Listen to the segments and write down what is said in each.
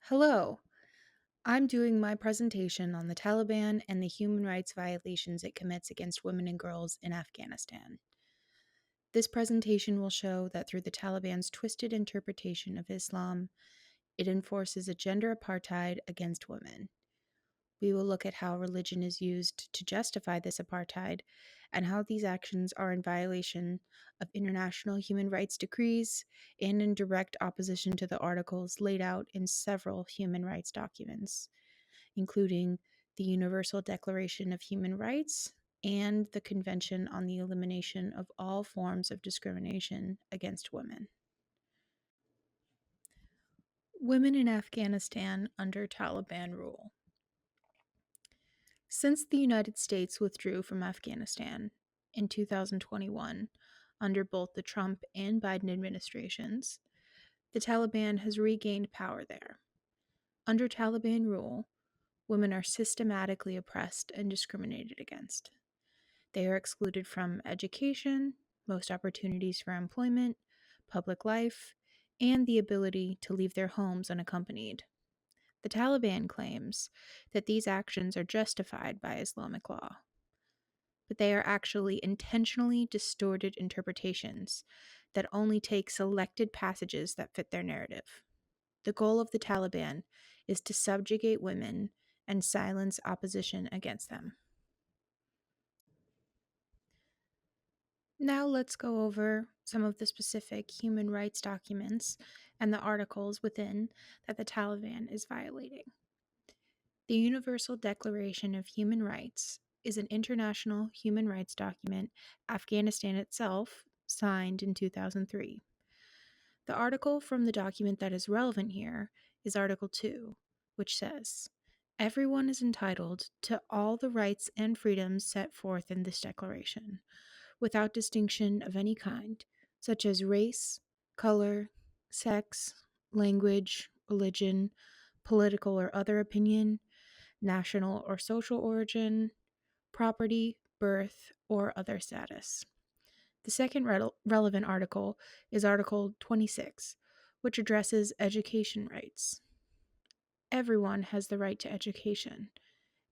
Hello, I'm doing my presentation on the Taliban and the human rights violations it commits against women and girls in Afghanistan. This presentation will show that through the Taliban's twisted interpretation of Islam, it enforces a gender apartheid against women. We will look at how religion is used to justify this apartheid and how these actions are in violation of international human rights decrees and in direct opposition to the articles laid out in several human rights documents, including the Universal Declaration of Human Rights and the Convention on the Elimination of All Forms of Discrimination Against Women. Women in Afghanistan under Taliban rule. Since the United States withdrew from Afghanistan in 2021 under both the Trump and Biden administrations, the Taliban has regained power there. Under Taliban rule, women are systematically oppressed and discriminated against. They are excluded from education, most opportunities for employment, public life, and the ability to leave their homes unaccompanied. The Taliban claims that these actions are justified by Islamic law, but they are actually intentionally distorted interpretations that only take selected passages that fit their narrative. The goal of the Taliban is to subjugate women and silence opposition against them. Now let's go over some of the specific human rights documents and the articles within that the Taliban is violating. The Universal Declaration of Human Rights is an international human rights document Afghanistan itself signed in 2003. The article from the document that is relevant here is Article 2, which says, "Everyone is entitled to all the rights and freedoms set forth in this declaration, without distinction of any kind, such as race, color, sex, language, religion, political or other opinion, national or social origin, property, birth, or other status." The second relevant article is Article 26, which addresses education rights. Everyone has the right to education.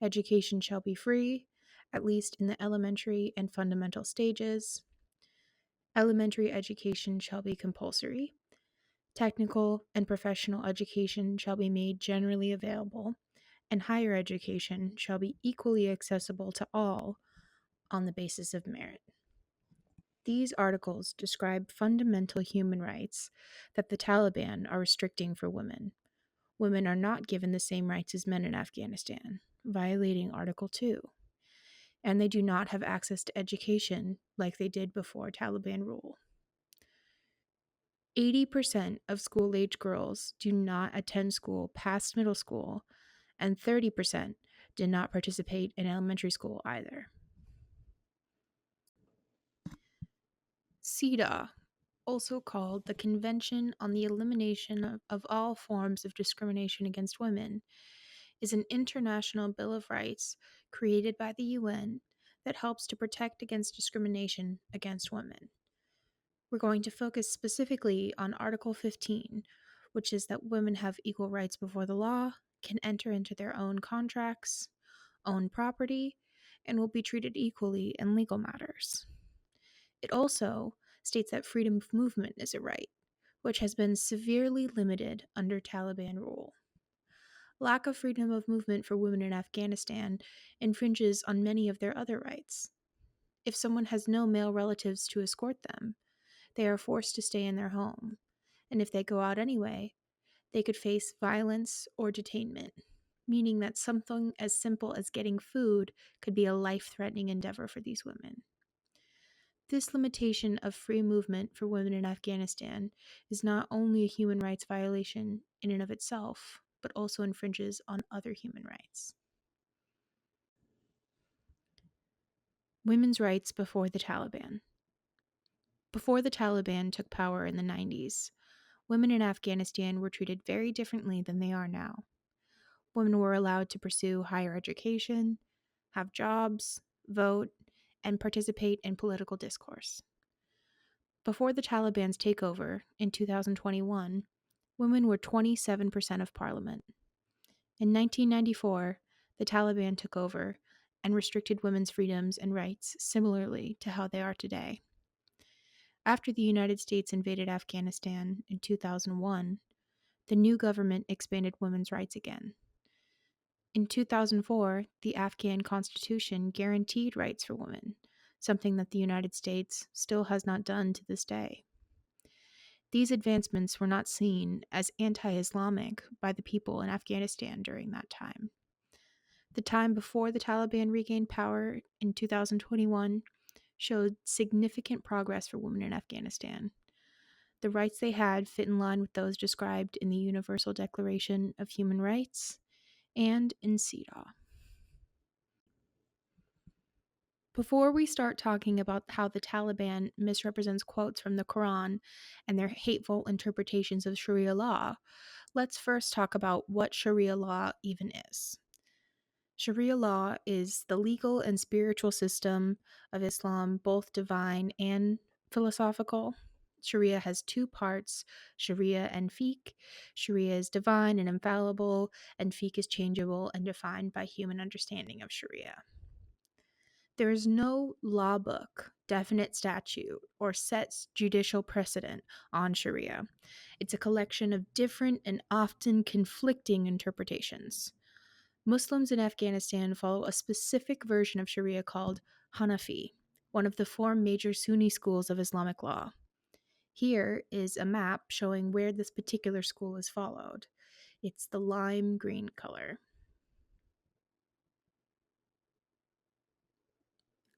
Education shall be free, at least in the elementary and fundamental stages. Elementary education shall be compulsory. Technical and professional education shall be made generally available, and higher education shall be equally accessible to all on the basis of merit. These articles describe fundamental human rights that the Taliban are restricting for women. Women are not given the same rights as men in Afghanistan, violating Article 2, and they do not have access to education like they did before Taliban rule. 80% of school-age girls do not attend school past middle school, and 30% did not participate in elementary school either. CEDAW, also called the Convention on the Elimination of All Forms of Discrimination Against Women, is an international Bill of Rights created by the UN that helps to protect against discrimination against women. We're going to focus specifically on Article 15, which is that women have equal rights before the law, can enter into their own contracts, own property, and will be treated equally in legal matters. It also states that freedom of movement is a right, which has been severely limited under Taliban rule. Lack of freedom of movement for women in Afghanistan infringes on many of their other rights. If someone has no male relatives to escort them, they are forced to stay in their home, and if they go out anyway, they could face violence or detainment, meaning that something as simple as getting food could be a life-threatening endeavor for these women. This limitation of free movement for women in Afghanistan is not only a human rights violation in and of itself, but also infringes on other human rights. Women's rights before the Taliban. Before the Taliban took power in the 90s, women in Afghanistan were treated very differently than they are now. Women were allowed to pursue higher education, have jobs, vote, and participate in political discourse. Before the Taliban's takeover in 2021, women were 27% of parliament. In 1994, the Taliban took over and restricted women's freedoms and rights similarly to how they are today. After the United States invaded Afghanistan in 2001, the new government expanded women's rights again. In 2004, the Afghan constitution guaranteed rights for women, something that the United States still has not done to this day. These advancements were not seen as anti Islamic by the people in Afghanistan during that time. The time before the Taliban regained power in 2021 showed significant progress for women in Afghanistan. The rights they had fit in line with those described in the Universal Declaration of Human Rights and in CEDAW. Before we start talking about how the Taliban misrepresents quotes from the Quran and their hateful interpretations of Sharia law, let's first talk about what Sharia law even is. Sharia law is the legal and spiritual system of Islam, both divine and philosophical. Sharia has two parts, Sharia and fiqh. Sharia is divine and infallible, and fiqh is changeable and defined by human understanding of Sharia. There is no law book, definite statute, or set judicial precedent on Sharia. It's a collection of different and often conflicting interpretations. Muslims in Afghanistan follow a specific version of Sharia called Hanafi, one of the four major Sunni schools of Islamic law. Here is a map showing where this particular school is followed. It's the lime green color.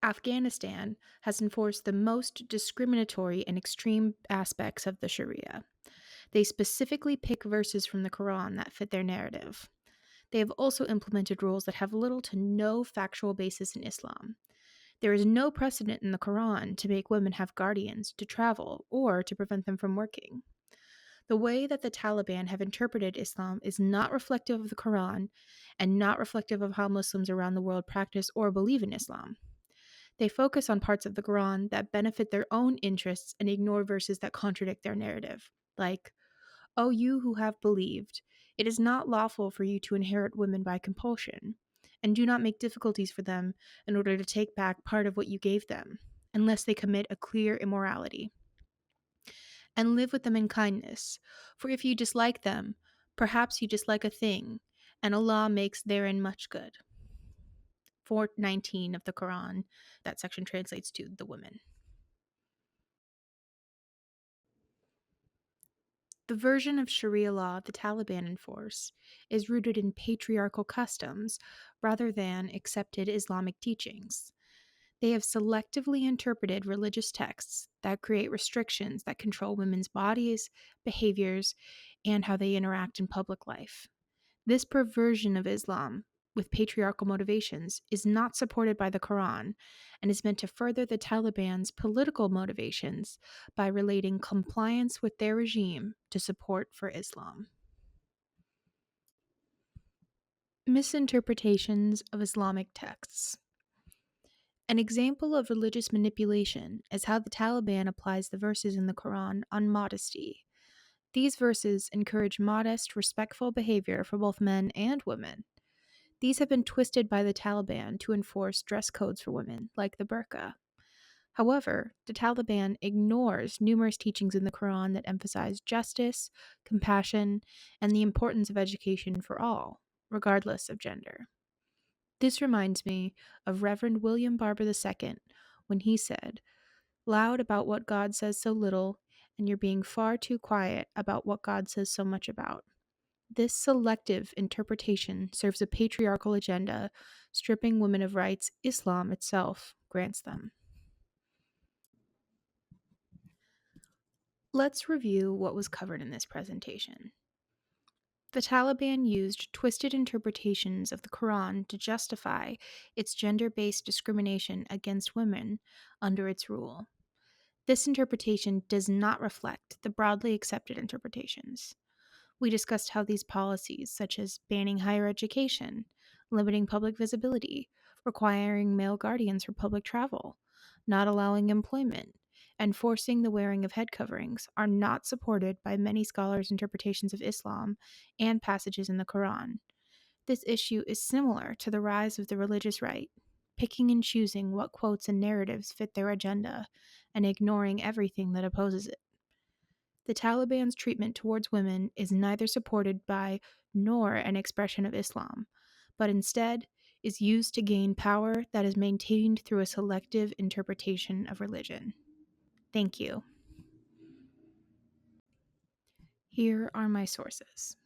Afghanistan has enforced the most discriminatory and extreme aspects of the Sharia. They specifically pick verses from the Quran that fit their narrative. They have also implemented rules that have little to no factual basis in Islam. There is no precedent in the Quran to make women have guardians, to travel, or to prevent them from working. The way that the Taliban have interpreted Islam is not reflective of the Quran and not reflective of how Muslims around the world practice or believe in Islam. They focus on parts of the Quran that benefit their own interests and ignore verses that contradict their narrative, like, "O you who have believed, it is not lawful for you to inherit women by compulsion, and do not make difficulties for them in order to take back part of what you gave them, unless they commit a clear immorality. And live with them in kindness, for if you dislike them, perhaps you dislike a thing, and Allah makes therein much good." 419 of the Quran, that section translates to the women. The version of Sharia law the Taliban enforce is rooted in patriarchal customs rather than accepted Islamic teachings. They have selectively interpreted religious texts that create restrictions that control women's bodies, behaviors, and how they interact in public life. This perversion of Islam with patriarchal motivations is not supported by the Quran and is meant to further the Taliban's political motivations by relating compliance with their regime to support for Islam. Misinterpretations of Islamic texts. An example of religious manipulation is how the Taliban applies the verses in the Quran on modesty. These verses encourage modest, respectful behavior for both men and women. These have been twisted by the Taliban to enforce dress codes for women, like the burqa. However, the Taliban ignores numerous teachings in the Quran that emphasize justice, compassion, and the importance of education for all, regardless of gender. This reminds me of Reverend William Barber II when he said, "Loud about what God says so little, and you're being far too quiet about what God says so much about." This selective interpretation serves a patriarchal agenda, stripping women of rights Islam itself grants them. Let's review what was covered in this presentation. The Taliban used twisted interpretations of the Quran to justify its gender-based discrimination against women under its rule. This interpretation does not reflect the broadly accepted interpretations. We discussed how these policies, such as banning higher education, limiting public visibility, requiring male guardians for public travel, not allowing employment, and forcing the wearing of head coverings are not supported by many scholars' interpretations of Islam and passages in the Quran. This issue is similar to the rise of the religious right, picking and choosing what quotes and narratives fit their agenda and ignoring everything that opposes it. The Taliban's treatment towards women is neither supported by nor an expression of Islam, but instead is used to gain power that is maintained through a selective interpretation of religion. Thank you. Here are my sources.